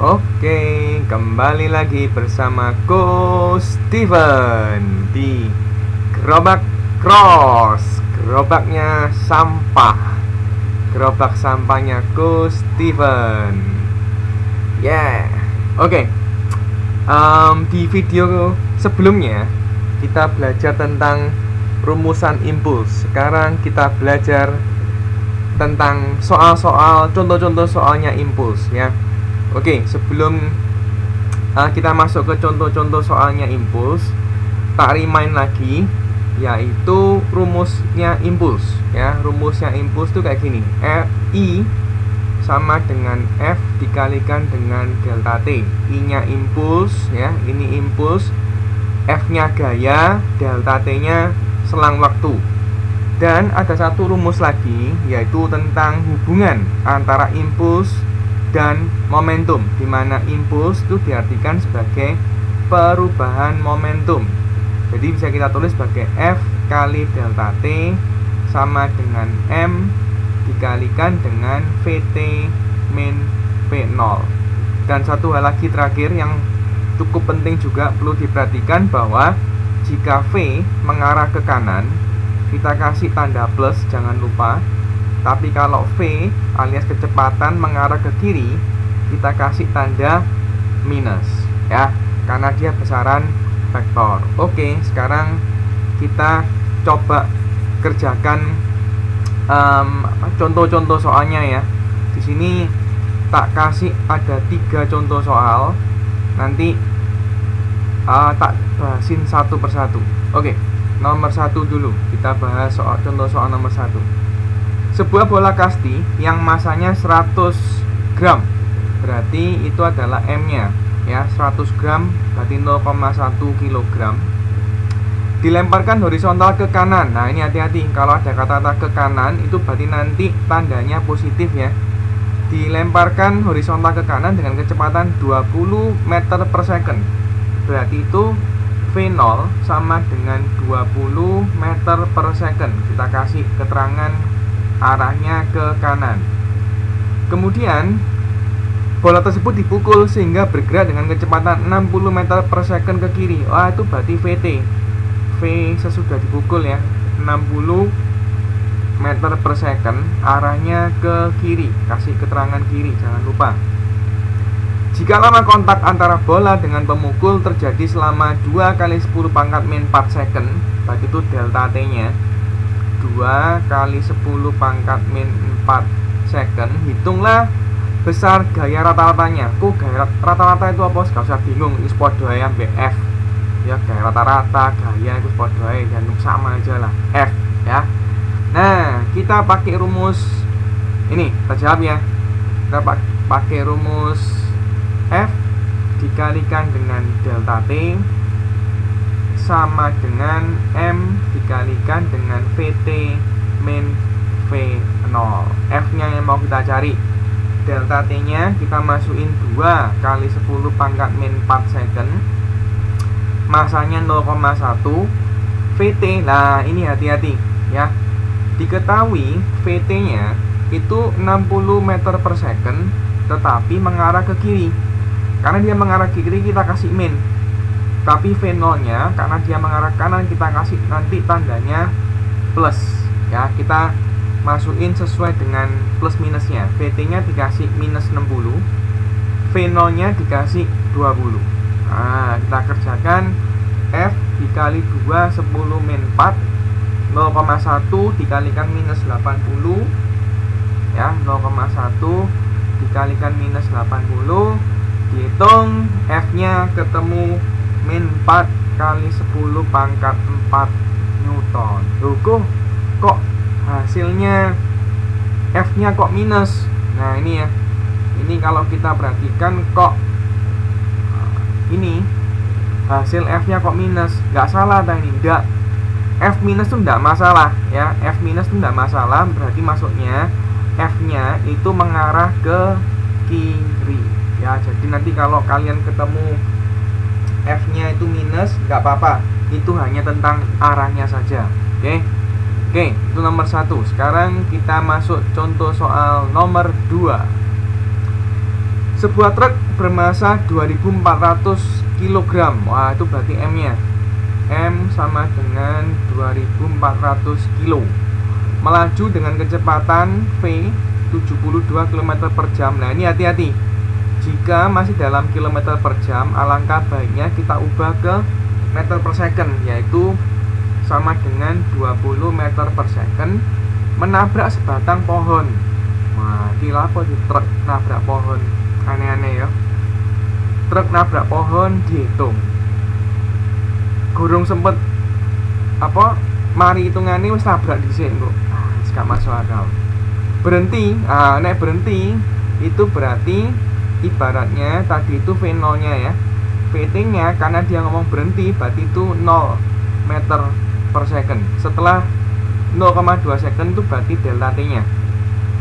Oke, kembali lagi bersama Ko Steven di Gerobak Cross. Gerobaknya sampah. Gerobak sampahnya Ko Steven. Oke. Di video sebelumnya kita belajar tentang rumusan impuls. Sekarang kita belajar tentang soal-soal, contoh-contoh soalnya impuls ya. Oke, sebelum kita masuk ke contoh-contoh soalnya impuls, tak remind lagi, yaitu rumusnya impuls ya. Rumusnya impuls itu kayak gini. I sama dengan F dikalikan dengan delta T. I-nya impuls ya, ini impuls. F-nya gaya, delta T-nya selang waktu. Dan ada satu rumus lagi, yaitu tentang hubungan antara impuls dan momentum, di mana impuls itu diartikan sebagai perubahan momentum. Jadi bisa kita tulis sebagai F kali delta T sama dengan M dikalikan dengan VT min V0. Dan satu hal lagi terakhir yang cukup penting juga perlu diperhatikan, bahwa jika V mengarah ke kanan kita kasih tanda plus, jangan lupa. Tapi kalau V alias kecepatan mengarah ke kiri, kita kasih tanda minus ya, karena dia besaran vektor. Oke, sekarang kita coba kerjakan contoh-contoh soalnya ya. Di sini tak kasih ada 3 contoh soal. Nanti tak bahasin satu persatu. Oke, nomor 1 dulu. Kita bahas soal contoh soal nomor 1. Sebuah bola kasti yang masanya 100 gram, berarti itu adalah M-nya ya, 100 gram berarti 0,1 kilogram, dilemparkan horizontal ke kanan. Nah ini hati-hati, kalau ada kata-kata ke kanan itu berarti nanti tandanya positif ya. Dilemparkan horizontal ke kanan dengan kecepatan 20 meter per second, berarti itu V0 sama dengan 20 meter per second. Kita kasih keterangan arahnya ke kanan. Kemudian bola tersebut dipukul sehingga bergerak dengan kecepatan 60 meter per second ke kiri. Wah, itu berarti VT. V sesudah dipukul ya, 60 meter per second, arahnya ke kiri. Kasih keterangan kiri, jangan lupa. Jika lama kontak antara bola dengan pemukul terjadi selama 2 kali 10 pangkat min 4 second, berarti itu delta T-nya 2 kali 10 pangkat min 4 second. Hitunglah besar gaya rata-ratanya. Kok gaya rata-rata itu apa? Gak usah bingung, itu podo ae ambek F ya. Gaya rata-rata, gaya itu podo ae, dan sama aja lah, F ya. Nah, kita pakai rumus ini, kita jawab ya. Kita pakai rumus F dikalikan dengan delta T sama dengan M dikalikan dengan VT min V0. F-nya yang mau kita cari. Delta T-nya kita masukin 2 kali 10 pangkat min 4 second. Masanya 0,1. VT, nah ini hati-hati ya. Diketahui VT-nya itu 60 meter per second, tetapi mengarah ke kiri. Karena dia mengarah ke kiri kita kasih min. Tapi V0 nya karena dia mengarah kanan kita kasih nanti tandanya plus ya. Kita masukin sesuai dengan plus minusnya. VT nya dikasih minus 60, V0 nya dikasih 20. Nah, kita kerjakan. F dikali 2 10 min 4, 0,1 dikalikan minus 80 ya, 0,1 dikalikan minus 80. Dihitung, F nya ketemu min 4 kali 10 pangkat 4 Newton. Loh, kok hasilnya F nya kok minus? Nah ini ya, ini kalau kita perhatikan kok ini hasil F nya kok minus. Gak salah tadi, enggak. F minus itu enggak masalah ya. F minus itu enggak masalah, berarti maksudnya F nya itu mengarah ke kiri ya. Jadi nanti kalau kalian ketemu F-nya itu minus, nggak apa-apa, itu hanya tentang arahnya saja. Oke, itu nomor 1. Sekarang kita masuk contoh soal nomor 2. Sebuah truk bermasa 2400 kg. Wah, itu berarti M-nya. M sama dengan 2400 kg. Melaju dengan kecepatan V 72 km per jam. Nah, ini hati-hati. Jika masih dalam kilometer per jam, alangkah baiknya kita ubah ke meter per second, yaitu sama dengan 20 meter per second. Menabrak sebatang pohon. Wah, gila apa di truk nabrak pohon? Aneh-aneh ya. Truk nabrak pohon dihitung. Gurung sempet apa? Mari hitungane wis nabrak dhisik kok. Gak masuk akal. Berhenti. Nek berhenti itu berarti ibaratnya tadi itu V0 nya ya, VT nya karena dia ngomong berhenti berarti itu 0 meter per second. Setelah 0,2 second itu berarti delta T nya,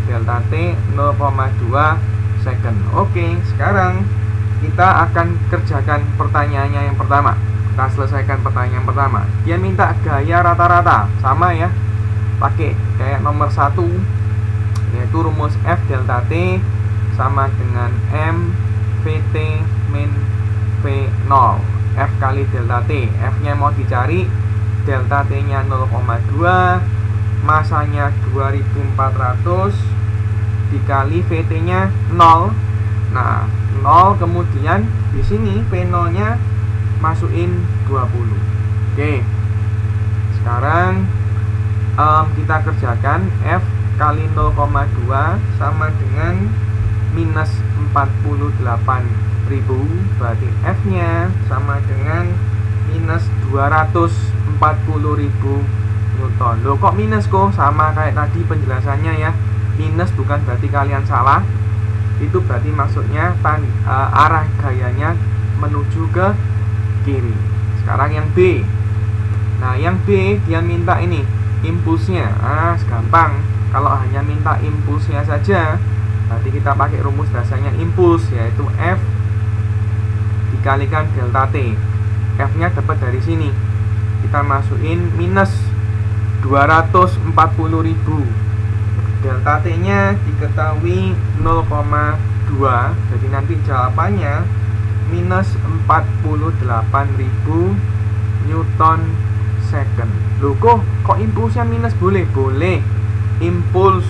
delta T 0,2 second. Oke, sekarang kita akan kerjakan pertanyaannya yang pertama. Kita selesaikan pertanyaan pertama. Dia minta gaya rata-rata, sama ya, pakai kayak nomor 1, yaitu rumus F delta T sama dengan M VT min V0. F kali delta T. F nya mau dicari, delta T nya 0,2, masanya 2400 dikali VT nya 0. Nah, 0 kemudian di sini V0 nya masukin 20. Oke. Sekarang kita kerjakan. F kali 0,2 sama dengan minus 48.000, berarti F nya sama dengan minus 240.000 Newton. Loh, kok minus kok? Sama kayak tadi penjelasannya ya. Minus bukan berarti kalian salah. Itu berarti maksudnya arah gayanya menuju ke kiri. Sekarang yang B. Nah, yang B dia minta ini impulsnya. Gampang. Kalau hanya minta impulsnya saja, berarti kita pakai rumus dasarnya impuls, yaitu F dikalikan delta T. F nya dapat dari sini. Kita masukin minus 240.000. Delta T nya diketahui 0,2. Jadi nanti jawabannya minus 48.000 Newton second. Loh, kok impulsnya minus boleh? Boleh. Impuls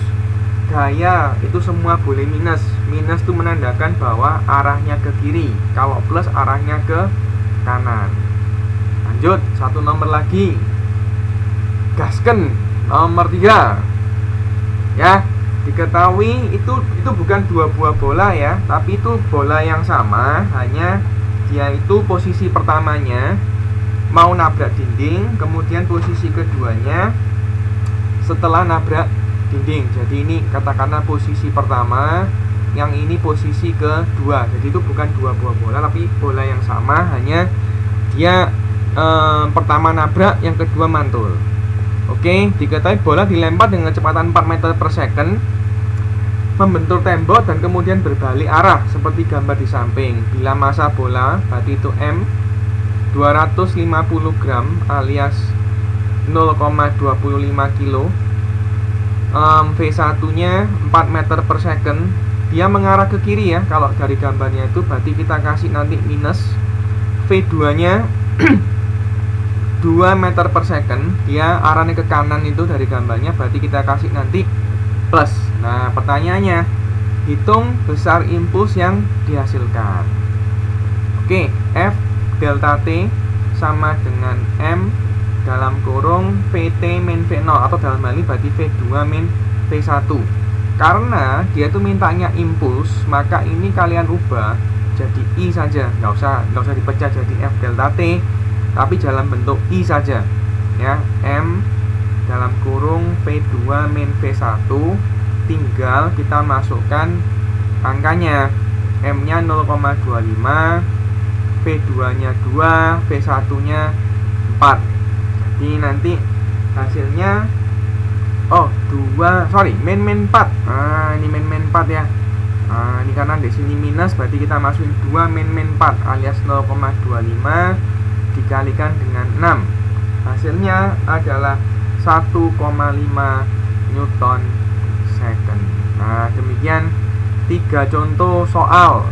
gaya itu semua boleh minus. Minus itu menandakan bahwa arahnya ke kiri. Kalau plus arahnya ke kanan. Lanjut, satu nomor lagi. Gasken nomor 3. Ya, diketahui itu bukan dua buah bola ya, tapi itu bola yang sama, hanya dia itu posisi pertamanya mau nabrak dinding, kemudian posisi keduanya setelah nabrak dinding. Jadi ini katakanlah posisi pertama, yang ini posisi kedua. Jadi itu bukan dua buah bola, tapi bola yang sama, hanya dia pertama nabrak, yang kedua mantul. Oke, diketahui bola dilempar dengan kecepatan 4 meter per second, membentur tembok dan kemudian berbalik arah seperti gambar di samping. Bila massa bola, berarti itu M 250 gram alias 0,25 kilo. V1 nya 4 meter per second. Dia mengarah ke kiri ya. Kalau dari gambarnya itu berarti kita kasih nanti minus. V2 nya 2 meter per second. Dia arahnya ke kanan itu dari gambarnya, berarti kita kasih nanti plus. Nah, pertanyaannya, hitung besar impuls yang dihasilkan. Oke, F delta T sama dengan M dalam kurung VT min V0, atau dalam hal ini berarti V2 min V1. Karena dia tuh mintanya impuls, maka ini kalian ubah jadi I saja, nggak usah dipecah jadi F delta T, tapi dalam bentuk I saja ya. M dalam kurung V2 min V1, tinggal kita masukkan angkanya. M nya 0,25, V2 nya 2, V1 nya 4. Jadi nanti hasilnya min 4. Ini min 4 ya. Ini karena di sini minus, berarti kita masukin 2 min 4 alias 0,25 dikalikan dengan 6. Hasilnya adalah 1,5 Newton second. Nah, demikian 3 contoh soal